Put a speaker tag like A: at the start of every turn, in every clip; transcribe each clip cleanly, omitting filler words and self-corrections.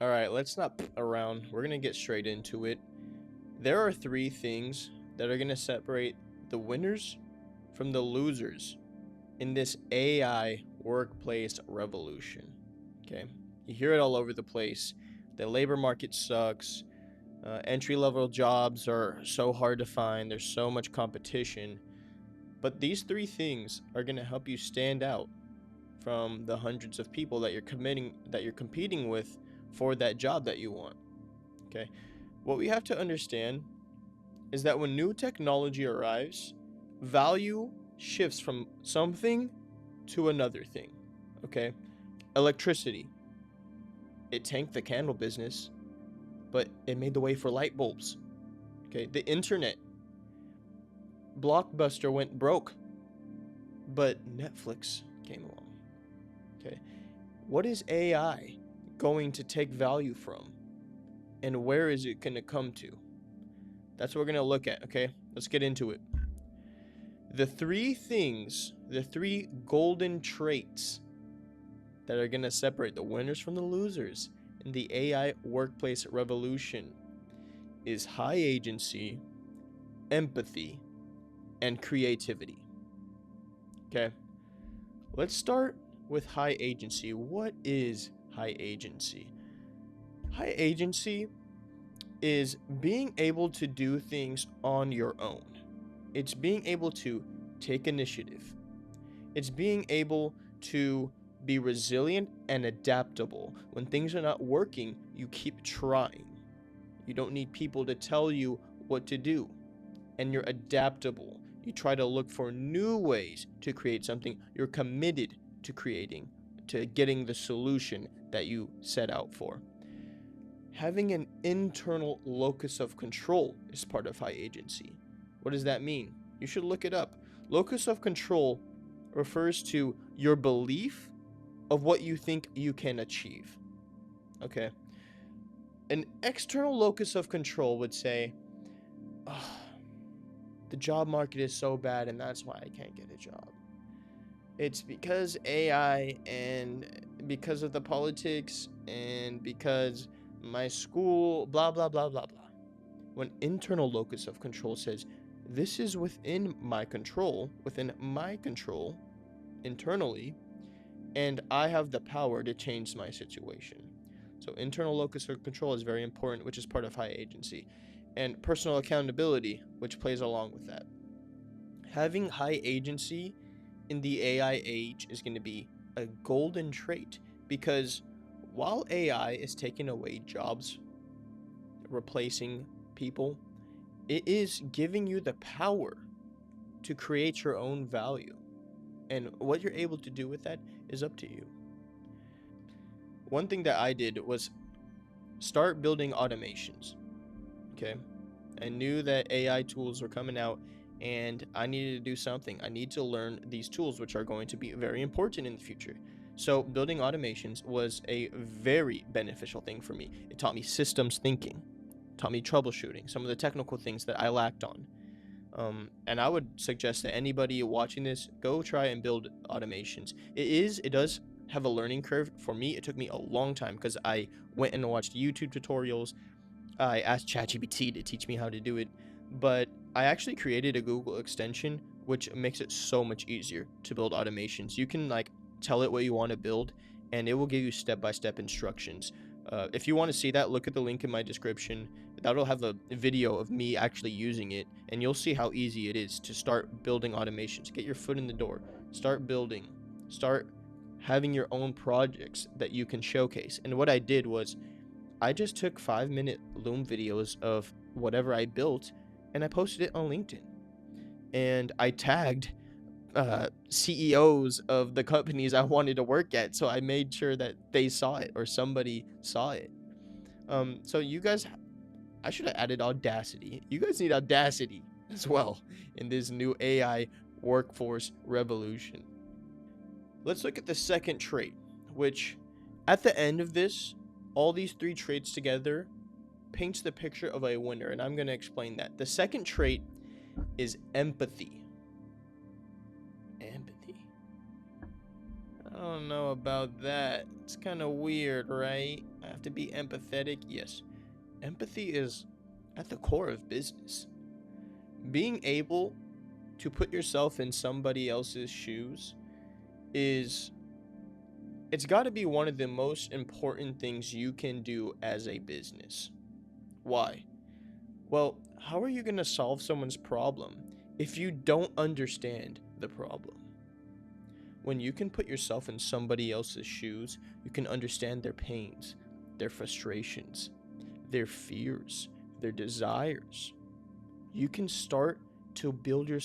A: All right, let's not around. We're going to get straight into it. There are three things that are going to separate the winners from the losers in this AI workplace revolution. Okay. You hear it all over the place. The labor market sucks. Entry level jobs are so hard to find. There's so much competition. But these three things are going to help you stand out from the hundreds of people that you're competing with for that job that you want. Okay. What we have to understand is that when new technology arrives, value shifts from something to another thing. Okay. Electricity. It tanked the candle business, but it made the way for light bulbs. Okay. The internet. Blockbuster went broke, but Netflix came along. Okay. What is AI going to take value from? And where is it going to come to? That's what we're going to look at, okay? Let's get into it. The three golden traits that are going to separate the winners from the losers in the AI workplace revolution is high agency, empathy, and creativity. Okay? Let's start with high agency. What is high agency? High agency is being able to do things on your own. It's being able to take initiative. It's being able to be resilient and adaptable. When things are not working, you keep trying. You don't need people to tell you what to do. And you're adaptable. You try to look for new ways to create something. You're committed to creating, to getting the solution that you set out for. Having an internal locus of control is part of high agency. What does that mean? You should look it up. Locus of control refers to your belief of what you think you can achieve. Okay. An external locus of control would say, oh, the job market is so bad and that's why I can't get a job. It's because AI and because of the politics and because my school, blah, blah, blah, blah, blah. When internal locus of control says, this is within my control internally, and I have the power to change my situation. So internal locus of control is very important, which is part of high agency. And personal accountability, which plays along with that. Having high agency in the AI age is going to be a golden trait, because while AI is taking away jobs, replacing people, it is giving you the power to create your own value. And what you're able to do with that is up to you. One thing that I did was start building automations. Okay. I knew that AI tools were coming out and I needed to do something. I need to learn these tools, which are going to be very important in the future. So building automations was a very beneficial thing for me. It taught me systems thinking, taught me troubleshooting, some of the technical things that I lacked on. And I would suggest that anybody watching this, go try and build automations. It does have a learning curve. For me, it took me a long time because I went and watched YouTube tutorials. I asked ChatGPT to teach me how to do it, but I actually created a Google extension, which makes it so much easier to build automations. You can like tell it what you want to build, and it will give you step-by-step instructions. If you want to see that, look at the link in my description. That'll have a video of me actually using it, and you'll see how easy it is to start building automations. Get your foot in the door. Start building. Start having your own projects that you can showcase. And what I did was I just took 5-minute Loom videos of whatever I built, and I posted it on LinkedIn. And I tagged CEOs of the companies I wanted to work at, so I made sure that they saw it or somebody saw it. So you guys, I should have added Audacity. You guys need Audacity as well in this new AI workforce revolution. Let's look at the second trait, which at the end of this, all these three traits together paints the picture of a winner, and I'm going to explain that. The second trait is empathy. Empathy. I don't know about that. It's kind of weird, right? I have to be empathetic. Yes, empathy is at the core of business. Being able to put yourself in somebody else's shoes is it's got to be one of the most important things you can do as a business. Why? Well, how are you going to solve someone's problem if you don't understand the problem? When you can put yourself in somebody else's shoes, you can understand their pains, their frustrations, their fears, their desires. You can start to build your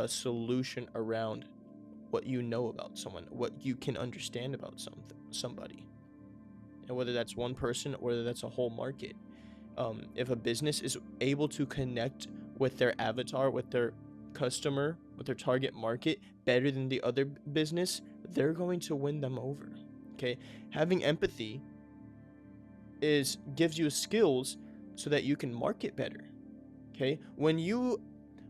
A: solution around what you know about someone, what you can understand about somebody, and whether that's one person or whether that's a whole market. If a business is able to connect with their avatar, with their customer, with their target market better than the other business, they're going to win them over. Okay, having empathy gives you skills so that you can market better. Okay, when you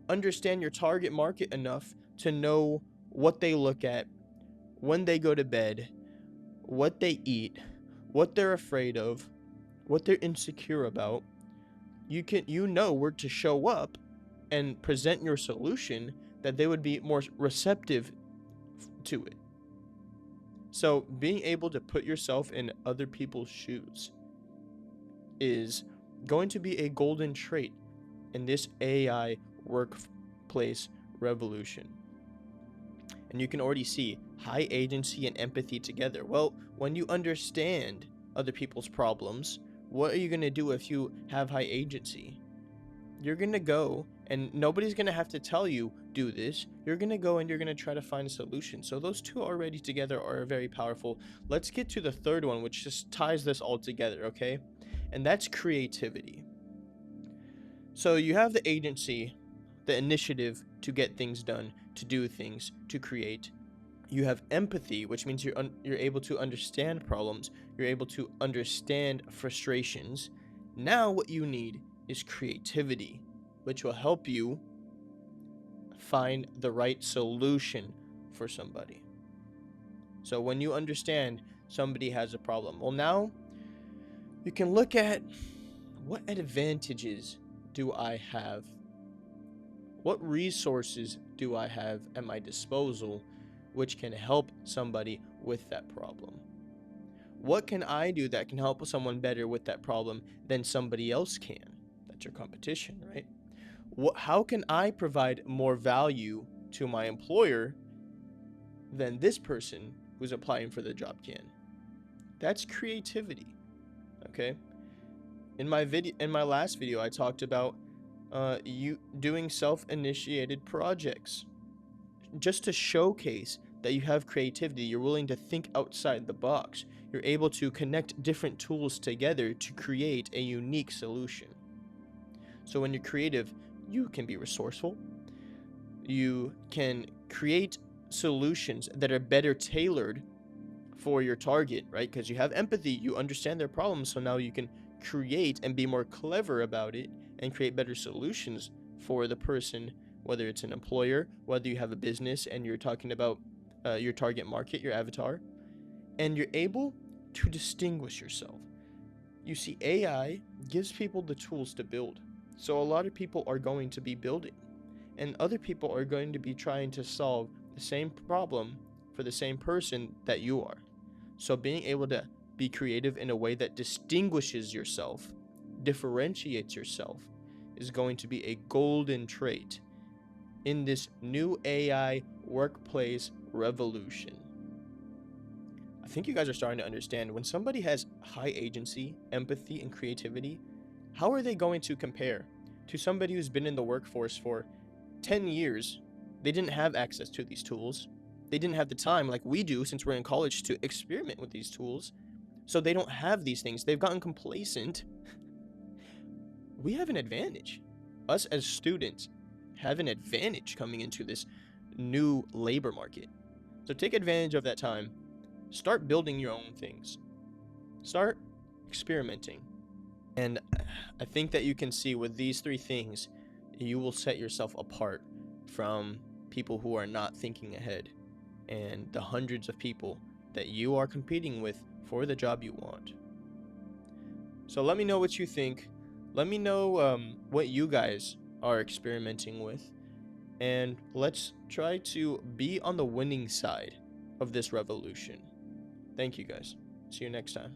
A: understand your target market enough to know what they look at, when they go to bed, what they eat, what they're afraid of, what they're insecure about, you know where to show up and present your solution that they would be more receptive to it. So being able to put yourself in other people's shoes is going to be a golden trait in this AI workplace revolution. And you can already see high agency and empathy together. Well, when you understand other people's problems, what are you going to do if you have high agency? You're going to go, and nobody's going to have to tell you, do this. You're going to go and you're going to try to find a solution. So those two already together are very powerful. Let's get to the third one, which just ties this all together, okay? And that's creativity. So you have the agency, the initiative to get things done, to do things, to create. You have empathy, which means you're able to understand problems. You're able to understand frustrations. Now what you need is creativity, which will help you find the right solution for somebody. So when you understand somebody has a problem, well, now you can look at what advantages do I have? What resources do I have at my disposal which can help somebody with that problem? What can I do that can help someone better with that problem than somebody else can? That's your competition, right? How can I provide more value to my employer than this person who's applying for the job can? That's creativity, okay? In my last video, I talked about you doing self-initiated projects just to showcase that you have creativity. You're willing to think outside the box. You're able to connect different tools together to create a unique solution. So when you're creative, you can be resourceful. You can create solutions that are better tailored for your target, right? Because you have empathy, you understand their problems, so now you can create and be more clever about it and create better solutions for the person, whether it's an employer, whether you have a business and you're talking about your target market, your avatar, and you're able to distinguish yourself. You see, AI gives people the tools to build. So a lot of people are going to be building, and other people are going to be trying to solve the same problem for the same person that you are. So being able to be creative in a way that distinguishes yourself, differentiates yourself, is going to be a golden trait in this new AI workplace revolution. I think you guys are starting to understand when somebody has high agency, empathy, and creativity, how are they going to compare to somebody who's been in the workforce for 10 years? They didn't have access to these tools. They didn't have the time like we do since we're in college to experiment with these tools. So they don't have these things. They've gotten complacent. We have an advantage. Us as students have an advantage coming into this new labor market. So take advantage of that time. Start building your own things. Start experimenting. And I think that you can see with these three things, you will set yourself apart from people who are not thinking ahead and the hundreds of people that you are competing with for the job you want. So let me know what you think. Let me know what you guys are experimenting with. And let's try to be on the winning side of this revolution. Thank you guys. See you next time.